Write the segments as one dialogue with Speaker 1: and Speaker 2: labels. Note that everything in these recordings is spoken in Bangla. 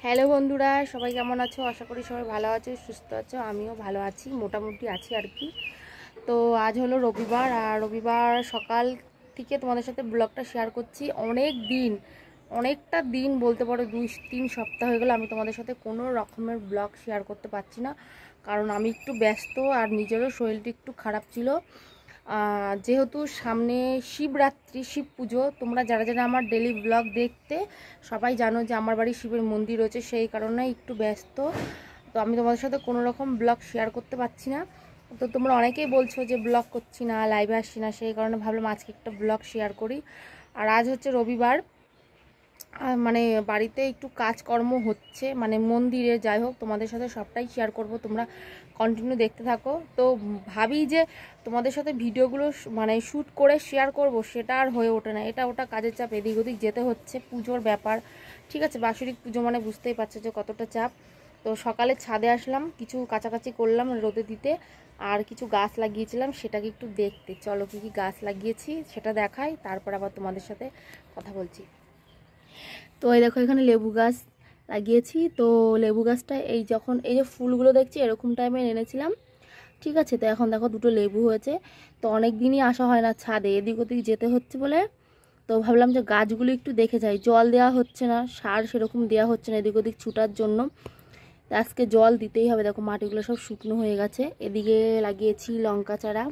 Speaker 1: হ্যালো বন্ধুরা, সবাই কেমন আছো? আশা করি সবাই ভালো আছো, সুস্থ আছো। আমিও ভালো আছি, মোটামুটি আছি আর কি। তো আজ হলো রবিবার, আর রবিবার সকাল থেকে তোমাদের সাথে ব্লগটা শেয়ার করছি। অনেকটা দিন বলতে পারো, 2-3 সপ্তাহ হয়ে গেলো আমি তোমাদের সাথে কোনো রকমের ব্লগ শেয়ার করতে পারছি না, কারণ আমি একটু ব্যস্ত আর নিজেরও শরীরটা একটু খারাপ ছিল। যেহেতু সামনে শিবরাত্রি, শিব পুজো, তোমরা যারা যারা আমার ডেলি ব্লগ দেখতে সবাই জানো যে আমার বাড়ি শিবের মন্দির রয়েছে, সেই কারণে একটু ব্যস্ত। তো আমি তোমাদের সাথে কোনো রকম ব্লগ শেয়ার করতে পারছি না। তো তোমরা অনেকেই বলছো যে ব্লগ করছি না, লাইভে আসছি না, সেই কারণে ভাবলাম আজকে একটা ব্লগ শেয়ার করি। আর আজ হচ্ছে রবিবার, মানে বাড়িতে একটু কাজকর্ম হচ্ছে, মানে মন্দিরে, যাই হোক তোমাদের সাথে সবটাই শেয়ার করব, তোমরা কন্টিনিউ দেখতে থাকো। তো ভাবি যে তোমাদের সাথে ভিডিওগুলো মানে শ্যুট করে শেয়ার করব, সেটা আর হয়ে ওঠে না। এটা ওটা কাজের চাপ, এদিক ওদিক যেতে হচ্ছে, পুজোর ব্যাপার, ঠিক আছে, বাৎসরিক পুজো মানে বুঝতেই পারছো যে কতটা চাপ। তো সকালে ছাদে আসলাম, কিছু কাছাকাছি করলাম রোদে দিতে, আর কিছু গাছ লাগিয়েছিলাম সেটাকে একটু দেখতে। চলো কী কী গাছ লাগিয়েছি সেটা দেখাই, তারপর আবার তোমাদের সাথে কথা বলছি। তো এই দেখো, এখানে লেবু গাছ লাগিয়েছি। তো লেবু গাছটা এই যে ফুলগুলো দেখছি এরকম টাইমে এনেছিলাম, ঠিক আছে। তো এখন দেখো দুটো লেবু হয়েছে। তো অনেক দিনই আসা হয় না ছাদে, এদিক ওদিক যেতে হচ্ছে বলে। তো ভাবলাম যে গাছগুলো একটু দেখে যাই। জল দেওয়া হচ্ছে না, সার সেরকম দেওয়া হচ্ছে না এদিক ওদিক ছুটার জন্য। তো আজকে জল দিতেই হবে। দেখো মাটিগুলো সব শুকনো হয়ে গেছে। এদিকে লাগিয়েছি লঙ্কা চারা,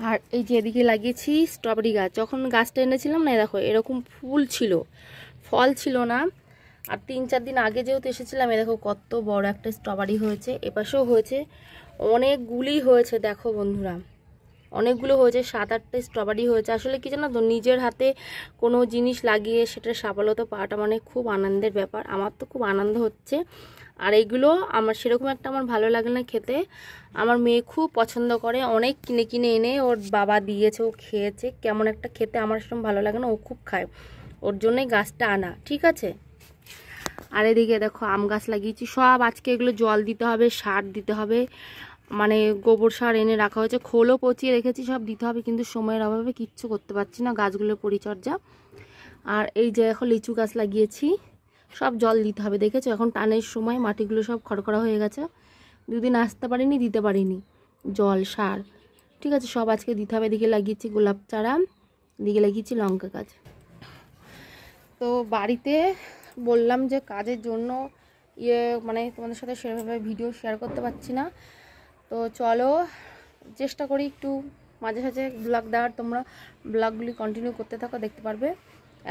Speaker 1: আর এই যে এদিকে লাগিয়েছি স্ট্রবেরি গাছ। যখন গাছটা এনেছিলাম না, দেখো এরকম ফুল ছিল, ফল ছিল না। আর 3-4 দিন আগে যেহেতু এসেছিলাম, দেখো কত বড় একটা স্ট্রবেরি হয়েছে। এপাশেও হয়েছে, অনেকগুলি হয়েছে দেখো বন্ধুরা, অনেকগুলো হয়েছে, 7-8টা স্ট্রবেরি হয়েছে। আসলে কি জানো তো, নিজের হাতে কোনো জিনিস লাগিয়ে সেটার সফলতা পাওয়াটা মানে খুব আনন্দের ব্যাপার। আমার তো খুব আনন্দ হচ্ছে। আর এইগুলো আমার সেরকম একটা আমার ভালো লাগে না খেতে, আমার মেয়ে খুব পছন্দ করে, অনেক কিনে কিনে এনে ওর বাবা দিয়েছে, ও খেয়েছে, কেমন একটা খেতে আমার সেরকম ভালো লাগে না, ও খুব খায়, ওর জন্যই গাছটা আনা, ঠিক আছে। আর এদিকে দেখো আম গাছ লাগিয়েছি সব। আজকে এগুলো জল দিতে হবে, সার দিতে হবে, মানে গোবর সার এনে রাখা হয়েছে, খোলও পচিয়ে রেখেছি, সব দিতে হবে, কিন্তু সময়ের অভাবে কিচ্ছু করতে পারছি না গাছগুলোর পরিচর্যা। আর এই যে এখন লিচু গাছ লাগিয়েছি, সব জল দিতে হবে, দেখেছো এখন টানের সময় মাটিগুলো সব খড়খড়া হয়ে গেছে, 2 দিন আসতে পারিনি, দিতে পারিনি জল সার, ঠিক আছে, সব আজকে দিতে হবে। এদিকে লাগিয়েছি গোলাপ চারা, এদিকে লাগিয়েছি লঙ্কা গাছ। তো বাড়িতে বললাম যে কাজের জন্য মানে তোমাদের সাথে সেভাবে ভিডিও শেয়ার করতে পারছি না। তো চলো চেষ্টা করি একটু মাঝে সাঝে ব্লগ দেওয়ার, তোমরা ব্লগগুলি কন্টিনিউ করতে থাকো, দেখতে পারবে।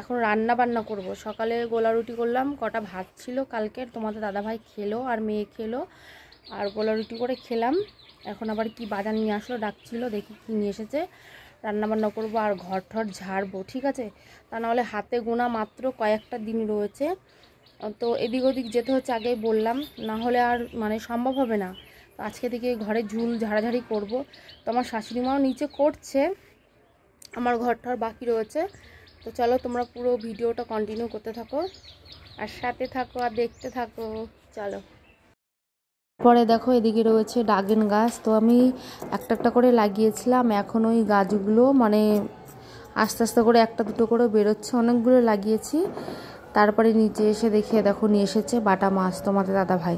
Speaker 1: এখন রান্না বান্না করব। সকালে গোলা রুটি করলাম, কটা ভাত ছিল কালকের, তোমাদের দাদাভাই খেলো আর মেয়ে খেলো, আর গোলা রুটি করে খেলাম। এখন আবার কি বাজার নিয়ে আসলো, ডাকছিল, দেখি কি নিয়ে এসেছে, রান্নাবান্না করবো আর ঘর ঠর ঝাড়বো, ঠিক আছে। তা নাহলে হাতে গোনা মাত্র কয়েকটা দিন রয়েছে, তো এদিক ওদিক যেতে হচ্ছে, আগেই বললাম, না হলে আর মানে সম্ভব হবে না। তো আজকে থেকে ঘরে ঝুল ঝাড়াঝাড়ি করব। তো আমার শাশুড়ি মাও নিচে করছে, আমার ঘরটার বাকি রয়েছে। তো চলো তোমরা পুরো ভিডিওটা কন্টিনিউ করতে থাকো, আর সাথে থাকো আর দেখতে থাকো, চলো। পরে দেখো এদিকে রয়েছে ড্রাগন গাছ। তো আমি একটা একটা করে লাগিয়েছিলাম, এখন ওই গাছগুলো মানে আস্তে আস্তে করে একটা দুটো করে বেরোচ্ছে, অনেকগুলো লাগিয়েছি। তারপরে নিচে এসে দেখে দেখো নিয়ে এসেছে বাটা মাছ তোমাদের দাদা ভাই।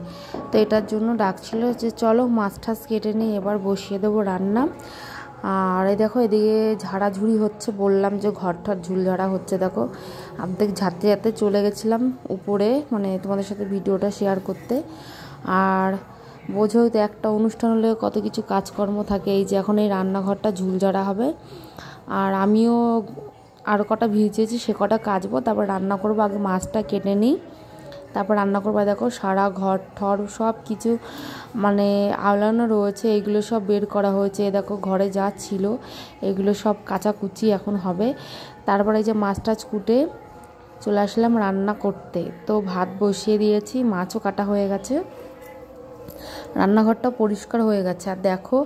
Speaker 1: তো এটার জন্য ডাকছিল যে চলো মাছ ঠাস কেটে নিয়ে এবার বসিয়ে দেবো রান্না। আর এই দেখো এদিকে ঝাড়াঝুড়ি হচ্ছে, বললাম যে ঘরটার ঝুল ঝাড়া হচ্ছে, দেখো অর্ধেক ঝাড়তে ঝাড়তে চলে গেছিলাম উপরে, মানে তোমাদের সাথে ভিডিওটা শেয়ার করতে। আর বোঝোই তো একটা অনুষ্ঠান হলে কত কিছু কাজকর্ম থাকে। এই যে এখন এই রান্নাঘরটা ঝুল ঝাড়া হবে, আর আমিও আরও কটা ভিজেছি, সে কটা কাচবো, তারপর রান্না করবো। আগে মাছটা কেটে নিই, তারপর রান্না করবো। দেখো সারা ঘর ঠর সব কিছু মানে আওলানো রয়েছে, এগুলো সব বের করা হয়েছে। দেখো ঘরে যা ছিল এগুলো সব কাচাকুচি এখন হবে। তারপরে এই যে মাছ টাছ কুটে চলে আসলাম রান্না করতে। তো ভাত বসিয়ে দিয়েছি, মাছও কাটা হয়ে গেছে, রান্নাঘরটা পরিষ্কার হয়ে গেছে। আর দেখো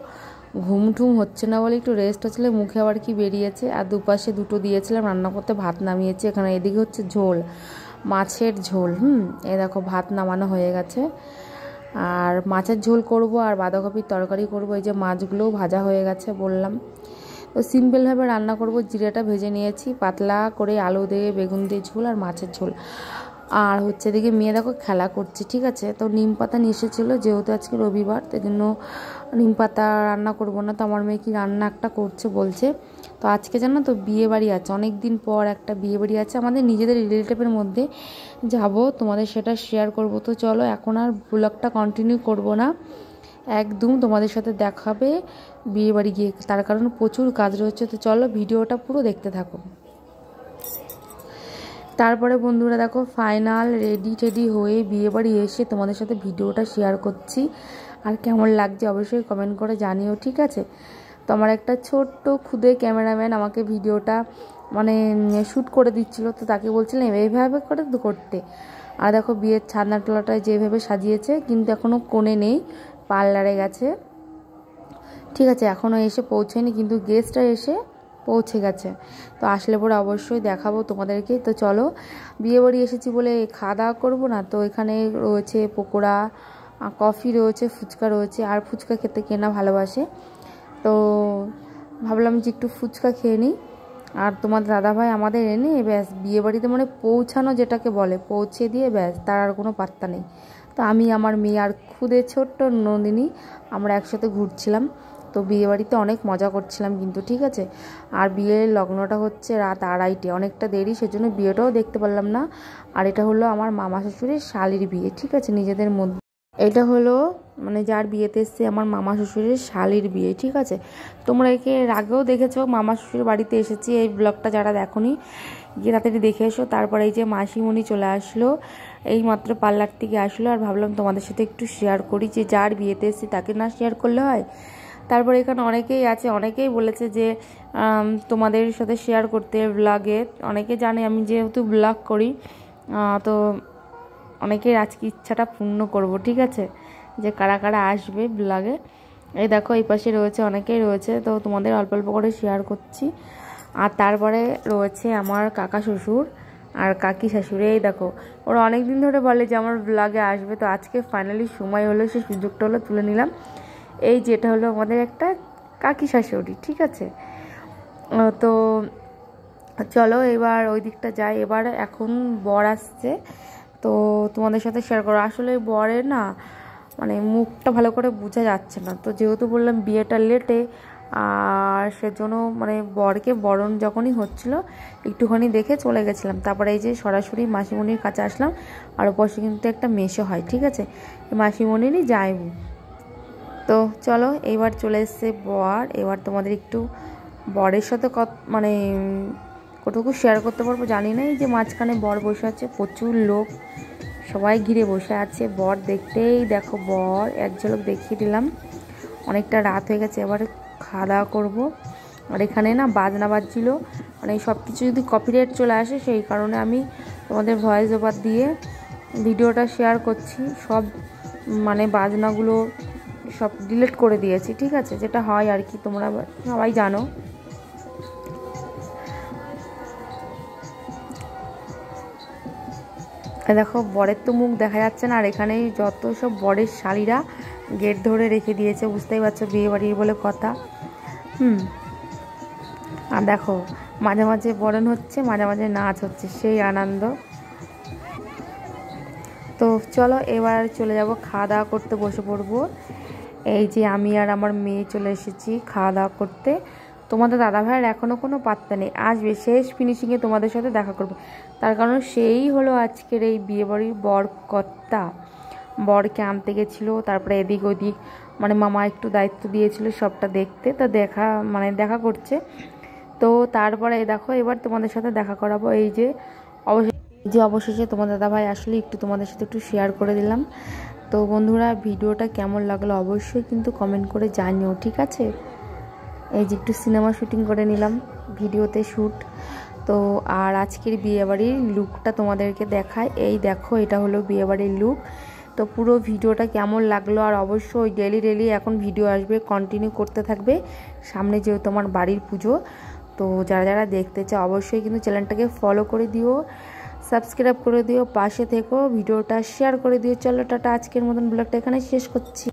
Speaker 1: ঘুম টুম হচ্ছে না বলে একটু রেস্ট হচ্ছিলো, মুখে আবার কি বেরিয়েছে। আর দুপাশে দুটো দিয়েছিলাম রান্না করতে, ভাত নামিয়েছি এখানে। এদিকে হচ্ছে ঝোল, মাছের ঝোল। এই দেখো ভাত নামানো হয়ে গেছে, আর মাছের ঝোল করব আর বাঁধাকপির তরকারি করব। এই যে মাছগুলোও ভাজা হয়ে গেছে বললাম। তো তো সিম্পলভাবে রান্না করব। জিরাটা ভেজে নিয়েছি, পাতলা করে আলু দিয়ে বেগুন দিয়ে ঝোল আর মাছের ঝোল। আর হচ্ছে এদিকে মেয়ে দেখো খেলা করছে, ঠিক আছে। তো নিম পাতা নিয়ে এসেছিলো, যেহেতু আজকে রবিবার তাই জন্য নিম পাতা রান্না করব না। তো আমার মেয়ে কি রান্না একটা করছে বলছে। তো আজকে জানো তো বিয়ে বাড়ি আছে, অনেক দিন পর একটা বিয়ে বাড়ি আছে আমাদের নিজেদের রিলেটিভের মধ্যে যাব, তোমাদের সেটা শেয়ার করব। তো চলো এখন আর ব্লগটা কন্টিনিউ করব না, একদম তোমাদের সাথে দেখাবে বিয়ে বাড়ি গিয়ে, তার কারণ প্রচুর কাজ রয়েছে। তো চলো ভিডিওটা পুরো দেখতে থাকো। তারপরে বন্ধুরা দেখো ফাইনাল রেডি হয়ে বিয়ে বাড়ি এসে তোমাদের সাথে ভিডিওটা শেয়ার করছি। আর কেমন লাগছে অবশ্যই কমেন্ট করে জানিও, ঠিক আছে। তো আমার একটা ছোট্ট খুদে ক্যামেরাম্যান আমাকে ভিডিওটা মানে শ্যুট করে দিচ্ছিলো, তো তাকে বলছিলাম এইভাবে করে করতে। আর দেখো বিয়ের ছাদনা টোলাটা যেভাবে সাজিয়েছে, কিন্তু এখনও কোণে নেই, পার্লারে গেছে, ঠিক আছে। এখনও এসে পৌঁছেনি, কিন্তু গেস্টরা এসে পৌঁছে গেছে। তো আসলে পরে অবশ্যই দেখাবো তোমাদেরকে। তো চলো বিয়ে বাড়ি এসেছি বলে খাওয়া দাওয়া করবো না। তো এখানে রয়েছে পকোড়া, কফি রয়েছে, ফুচকা রয়েছে। আর ফুচকা খেতে কেনা ভালোবাসে, তো ভাবলাম যে একটু ফুচকা খেয়ে নিই। আর তোমার দাদাভাই আমাদের এনে ব্যাস বিয়ে বাড়িতে মানে পৌঁছানো যেটাকে বলে, পৌঁছে দিয়ে ব্যাস, তার আর কোনো পাত্তা নেই। তো আমি আমার মেয়ে আর খুদে ছোট্ট নন্দিনী আমরা একসাথে ঘুরছিলাম। তো বিয়ে বাড়িতে অনেক মজা করছিলাম কিন্তু, ঠিক আছে। আর বিয়ের লগ্নটা হচ্ছে রাত 2:30, অনেকটা দেরি, সেজন্য বিয়েটাও দেখতে পারলাম না। আর এটা হলো আমার মামা শ্বশুরের শালির বিয়ে, ঠিক আছে, নিজেদের মধ্যে। এটা হলো মানে যার বিয়েতে এসছে আমার মামা শ্বশুরের শালির বিয়ে, ঠিক আছে। তোমরা একে আগেও দেখেছো, মামা শ্বশুরের বাড়িতে এসেছি, এই ব্লগটা যারা দেখোনি গিয়ে তাড়াতাড়ি দেখে এসো। তারপরে এই যে মাসিমণি চলে আসলো, এই মাত্র পার্লার থেকে আসলো। আর ভাবলাম তোমাদের সাথে একটু শেয়ার করি, যে যার বিয়েতে এসছি তাকে না শেয়ার করলে হয়। তারপরে এখানে অনেকেই আছে, অনেকেই বলেছে যে তোমাদের সাথে শেয়ার করতে ব্লগে, অনেকে জানে আমি যেহেতু ব্লগ করি, তো অনেকের আজকে ইচ্ছাটা পূর্ণ করব, ঠিক আছে, যে কারা কারা আসবে ব্লগে। এই দেখো এই পাশে রয়েছে, অনেকেই রয়েছে, তো তোমাদের অল্প অল্প করে শেয়ার করছি। আর তারপরে রয়েছে আমার কাকা শ্বশুর আর কাকি শাশুড়ি। এই দেখো ওরা অনেক দিন ধরে বলে যে আমার ব্লগে আসবে, তো আজকে ফাইনালি সময় হলো, সেই সুযোগটা হলো, তুলে নিলাম। এই যেটা হলো আমাদের একটা কাকি শাশুড়ি, ঠিক আছে। তো চলো এবার ওই দিকটা যাই। এবার এখন বর আসছে, তো তোমাদের সাথে শেয়ার করো। আসলে বরের না মানে মুখটা ভালো করে বোঝা যাচ্ছে না, তো যেহেতু বললাম বিয়েটা লেটে, আর সেজন্য মানে বরকে বরণ যখনই হচ্ছিল একটুখানি দেখে চলে গেছিলাম। তারপরে এই যে সরাসরি মাসিমণির কাছে আসলাম। আর ওপাশে কিন্তু একটা মেশো হয়, ঠিক আছে, মাসিমণিরই যাইব। তো চলো এইবার চলে এসছে বর। এবার তোমাদের একটু বরের সাথে মানে কতটুকু শেয়ার করতে পারবো জানি না। এই যে মাঝখানে বর বসে আছে, প্রচুর লোক সবাই ঘিরে বসে আছে। বর দেখতেই দেখো, বর এক ঝলক দেখিয়ে দিলাম। অনেকটা রাত হয়ে গেছে, এবার খাওয়া দাওয়া করবো। আর এখানে না বাজনা বাজছিল, মানে সব কিছু যদি কপিরাইট চলে আসে সেই কারণে আমি তোমাদের ভয়েস ওভার দিয়ে ভিডিওটা শেয়ার করছি। সব মানে বাজনাগুলো সব ডিলিট করে দিয়েছি, ঠিক আছে, যেটা হয় আর কি, তোমরা সবাই জানো। দেখো বরের তো মুখ দেখা যাচ্ছে না, আর এখানে যত সব বরের শালিরা গেট ধরে রেখে দিয়েছে, বুঝতেই পারছো বিয়ে বাড়ির বলে কথা। আর দেখো মাঝে মাঝে বরণ হচ্ছে, মাঝে মাঝে নাচ হচ্ছে, সেই আনন্দ। তো চলো এবার চলে যাব খাওয়া দাওয়া করতে, বসে পড়বো। এই যে আমি আর আমার মেয়ে চলে এসেছি খাওয়া দাওয়া করতে। তোমাদের দাদাভাইয়ের এখনও কোনো পাত্তা নেই, আসবে শেষ ফিনিশিংয়ে তোমাদের সাথে দেখা করবে, তার কারণ সেই হলো আজকের এই বিয়েবাড়ির বর কর্তা। বরকে আনতে গেছিলো, তারপরে এদিক ওদিক মানে মামা একটু দায়িত্ব দিয়েছিল সবটা দেখতে, তো দেখা করছে। তো তারপরে দেখো এবার তোমাদের সাথে দেখা করাবো। এই যে অবশেষে তোমার দাদাভাই আসলে একটু তোমাদের সাথে একটু শেয়ার করে দিলাম। তো বন্ধুরা ভিডিওটা কেমন লাগলো অবশ্যই কিন্তু কমেন্ট করে জানিও, ঠিক আছে। এই যে একটু সিনেমা শুটিং করে নিলাম, ভিডিওতে শ্যুট। তো আর আজকের বিয়েবাড়ির লুকটা তোমাদেরকে দেখায়। এই দেখো এটা হলো বিয়েবাড়ির লুক। তো পুরো ভিডিওটা কেমন লাগলো, আর অবশ্যই ডেলি এখন ভিডিও আসবে, কন্টিনিউ করতে থাকবে। সামনে যেহেতু আমার বাড়ির পুজো, তো যারা যারা দেখতে চাও অবশ্যই কিন্তু চ্যানেলটাকে ফলো করে দিও, সাবস্ক্রাইব করে দিও, পাশে থেকো, ভিডিওটা শেয়ার করে দিও। চলো টাটা, আজকের মতন ব্লগটা এখানে শেষ করছি।